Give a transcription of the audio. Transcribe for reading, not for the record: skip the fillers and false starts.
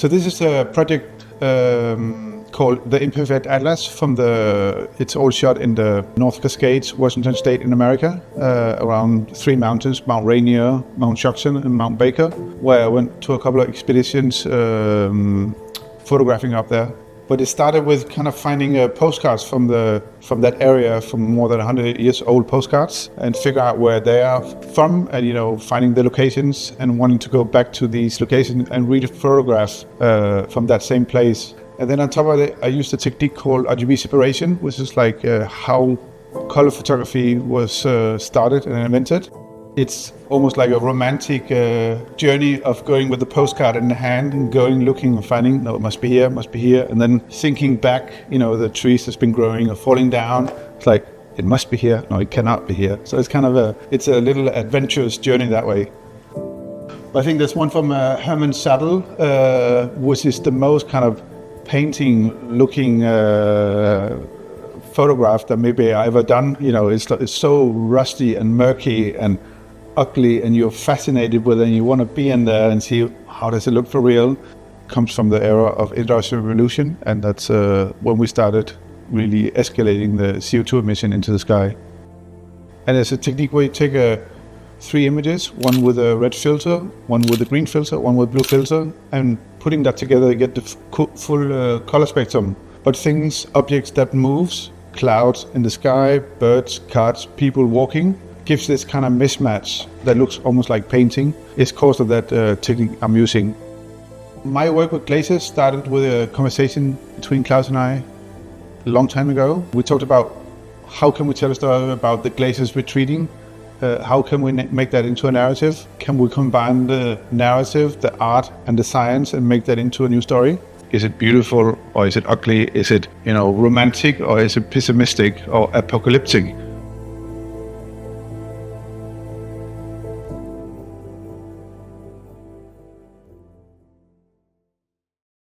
So this is a project called the Imperfect Atlas it's all shot in the North Cascades, Washington State in America, around 3 mountains, Mount Rainier, Mount Shocton and Mount Baker, where I went to a couple of expeditions photographing up there. But it started with kind of finding postcards from that area, from more than 100 years old postcards, and figure out where they are from, and finding the locations and wanting to go back to these locations and read a photograph from that same place. And then on top of it, I used a technique called RGB separation, which is like how color photography was started and invented. It's almost like a romantic journey of going with the postcard in the hand and going, looking and finding, no, it must be here, and then thinking back, the trees that's been growing or falling down. It's like, it must be here, no, it cannot be here. So it's kind of it's a little adventurous journey that way. I think there's one from Herman Sattel, which is the most kind of painting-looking photograph that maybe I ever done. It's so rusty and murky and ugly, and you're fascinated with it, and you want to be in there and see how does it look for real. Comes from the era of Industrial Revolution, and that's when we started really escalating the CO2 emission into the sky. And there's a technique where you take 3 images, one with a red filter, one with a green filter, one with blue filter, and putting that together you get the full color spectrum. But things, objects that moves, clouds in the sky, birds, cars, people walking, gives this kind of mismatch that looks almost like painting. It's because of that technique I'm using. My work with glaciers started with a conversation between Klaus and I a long time ago. We talked about how can we tell a story about the glaciers retreating. How can we make that into a narrative? Can we combine the narrative, the art and the science and make that into a new story? Is it beautiful or is it ugly? Is it, romantic or is it pessimistic or apocalyptic?